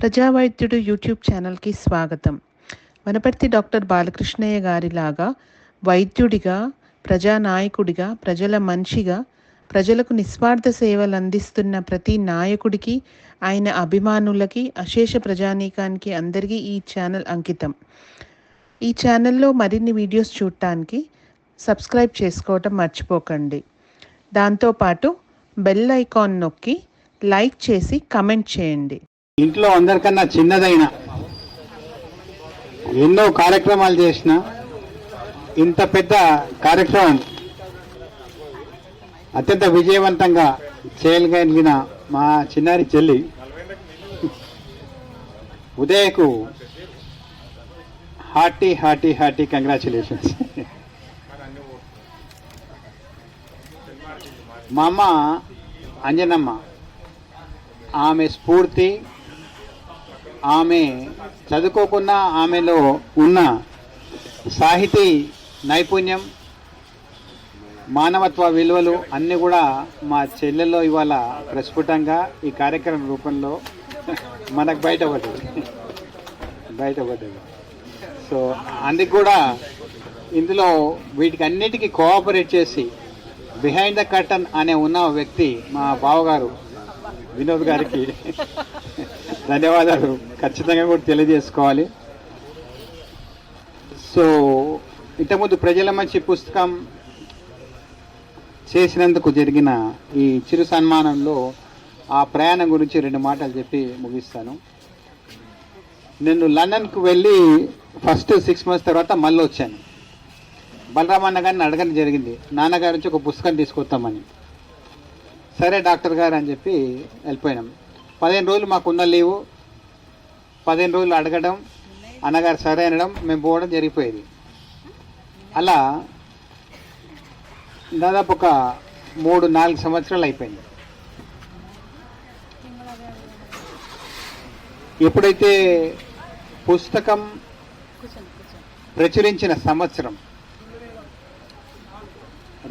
ప్రజావైద్యుడు YouTube ఛానల్కి స్వాగతం. Wanaparthy doctor Balakrishnaiah గారిలాగా వైద్యుడిగా, ప్రజానాయకుడిగా, ప్రజల మనిషిగా, ప్రజలకు నిస్వార్థ సేవలు అందిస్తున్న ప్రతి నాయకుడికి, ఆయన అభిమానులకి, అశేష ప్రజానీకానికి అందరికీ ఈ ఛానల్ అంకితం. ఈ ఛానల్లో మరిన్ని వీడియోస్ చూడటానికి సబ్స్క్రైబ్ చేసుకోవటం మర్చిపోకండి. దాంతోపాటు బెల్ ఐకాన్ నొక్కి లైక్ చేసి కమెంట్ చేయండి. ఇంట్లో అందరికన్నా చిన్నదైన ఎన్నో కార్యక్రమాలు చేసిన ఇంత పెద్ద కార్యక్రమం అత్యంత విజయవంతంగా చేయగలిగిన మా చిన్నారి చెల్లి ఉదయకు హార్టీ హార్టీ హార్టీ కంగ్రాచులేషన్స్. మా అమ్మ అంజనమ్మ, ఆమె స్ఫూర్తి, ఆమె చదువుకోకున్న ఆమెలో ఉన్న సాహితీ నైపుణ్యం, మానవత్వ విలువలు అన్నీ కూడా మా చెల్లెల్లో ఇవాళ ప్రస్ఫుటంగా ఈ కార్యక్రమం రూపంలో మనకు బయటపడ్డది. సో అందుకు కూడా ఇందులో వీటికి అన్నిటికీ కోఆపరేట్ చేసి బిహైండ్ ద కర్టన్ అనే ఉన్న వ్యక్తి మా బావగారు వినోద్ గారికి ధన్యవాదాలు ఖచ్చితంగా కూడా తెలియజేసుకోవాలి. సో ఇంతకుముందు ప్రజల మంచి పుస్తకం చేసినందుకు జరిగిన ఈ చిరు సన్మానంలో ఆ ప్రయాణం గురించి 2 మాటలు చెప్పి ముగిస్తాను. నేను లండన్కు వెళ్ళి ఫస్ట్ 6 months తర్వాత మళ్ళీ వచ్చాను. బలరామన్న గారిని అడగడం జరిగింది, నాన్నగారి నుంచి ఒక పుస్తకం తీసుకొస్తామని. సరే డాక్టర్ గారు అని చెప్పి వెళ్ళిపోయినాం. 15 రోజులు మాకున్న లీవు, 15 రోజులు అడగడం, అన్నగారు సరే అనడం, మేము పోవడం జరిగిపోయేది. అలా దాదాపు ఒక 3-4 సంవత్సరాలు అయిపోయింది. ఎప్పుడైతే పుస్తకం ప్రచురించిన సంవత్సరం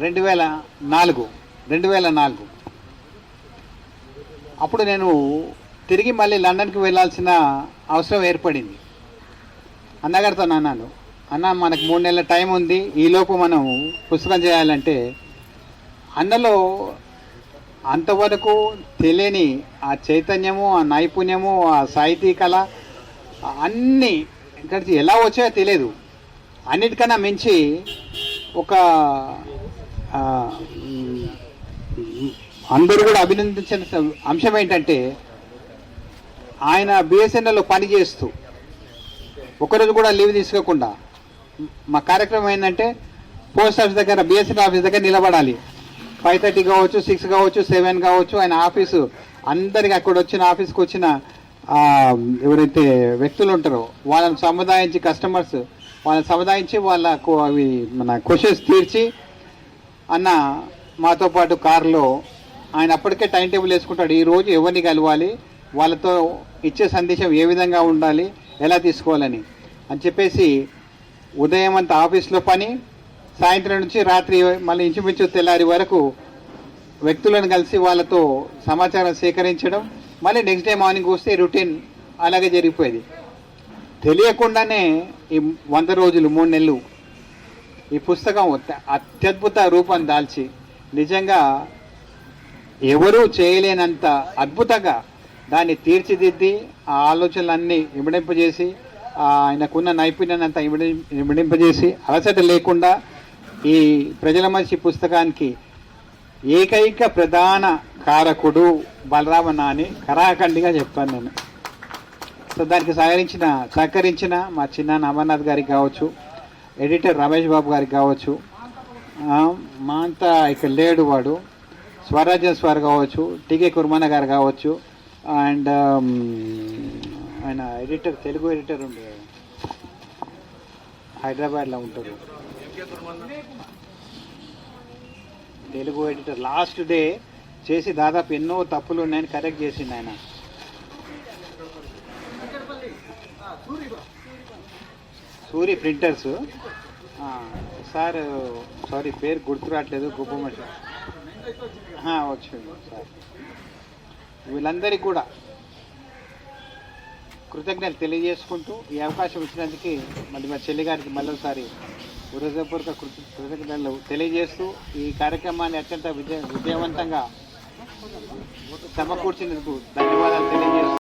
2004 అప్పుడు నేను తిరిగి మళ్ళీ లండన్కి వెళ్ళాల్సిన అవసరం ఏర్పడింది. అన్నగారితో అన్నాను, అన్న మనకు 3 నెలల టైం ఉంది, ఈలోపు మనం పుస్తకం చేయాలంటే అన్నలో అంతవరకు తెలియని ఆ చైతన్యము, ఆ నైపుణ్యము, ఆ సాహితీ కళ అన్నీ ఇక్కడికి ఎలా వచ్చాయో తెలియదు. అన్నిటికన్నా మించి ఒక అందరూ కూడా అభినందించిన అంశం ఏంటంటే, ఆయన బిఎస్ఎన్ఎల్లో పనిచేస్తూ ఒకరోజు కూడా లీవ్ తీసుకోకుండా, మా కార్యక్రమం ఏంటంటే పోస్ట్ ఆఫీస్ దగ్గర, బిఎస్ఎన్ఎల్ ఆఫీస్ దగ్గర నిలబడాలి. 5:30 కావచ్చు, 6 కావచ్చు, 7 కావచ్చు. ఆయన ఆఫీసు అందరికి అక్కడ వచ్చిన ఆఫీస్కి వచ్చిన ఎవరైతే వ్యక్తులు ఉంటారో వాళ్ళని సముదాయించి, కస్టమర్స్ వాళ్ళని సముదాయించి వాళ్ళకు అవి మన క్వశ్చన్స్ తీర్చి, అన్న మాతో పాటు కారులో ఆయన అప్పటికే టైం టేబుల్ వేసుకుంటాడు, ఈరోజు ఎవరిని కలవాలి, వాళ్ళతో ఇచ్చే సందేశం ఏ విధంగా ఉండాలి, ఎలా తీసుకోవాలని అని చెప్పేసి ఉదయం అంతా ఆఫీస్లో పని, సాయంత్రం నుంచి రాత్రి మళ్ళీ ఇంచుమించు తెల్లారి వరకు వ్యక్తులను కలిసి వాళ్ళతో సమాచారం సేకరించడం, మళ్ళీ నెక్స్ట్ డే మార్నింగ్ వస్తే రొటీన్ అలాగే జరిగిపోయేది. తెలియకుండానే ఈ 100 రోజులు 3 నెలలు ఈ పుస్తకం అత్యద్భుత రూపం దాల్చి నిజంగా ఎవరూ చేయలేనంత అద్భుతంగా దాన్ని తీర్చిదిద్ది, ఆ ఆలోచనలన్నీ ఇమిడింపజేసి, ఆయనకున్న నైపుణ్యాన్ని అంతా ఇమిడింపజేసి, అలసట లేకుండా ఈ ప్రజల మనిషి పుస్తకానికి ఏకైక ప్రధాన కారకుడు బలరామన్న అని కరాఖండిగా చెప్తాను నేను. సో దానికి సహకరించిన మా చిన్నాన్న అమర్నాథ్ గారికి కావచ్చు, ఎడిటర్ రమేష్ బాబు గారికి కావచ్చు, మా అంతా ఇక్కడ లేడు వాడు స్వరాజ్యం స్వర్ కావచ్చు, టీకే కుర్మన్న గారు కావచ్చు, అండ్ ఆయన ఎడిటర్, తెలుగు ఎడిటర్ ఉండే హైదరాబాద్లో ఉంటారు, తెలుగు ఎడిటర్ లాస్ట్ డే చేసి దాదాపు ఎన్నో తప్పులు ఉన్నాయని కరెక్ట్ చేసింది ఆయన. సూరి ప్రింటర్స్ సార్, సారీ పేరు గుర్తు రావట్లేదు, గుబ్బమట్టి వచ్చింది సార్. వీళ్ళందరికీ కూడా కృతజ్ఞతలు తెలియజేసుకుంటూ ఈ అవకాశం ఇచ్చినందుకు మళ్ళీ మా చెల్లి గారికి మళ్ళీసారి హృదయపూర్వక కృతజ్ఞతలు తెలియజేస్తూ ఈ కార్యక్రమాన్ని అత్యంత విజయవంతంగా సమకూర్చినందుకు ధన్యవాదాలు తెలియజేస్తూ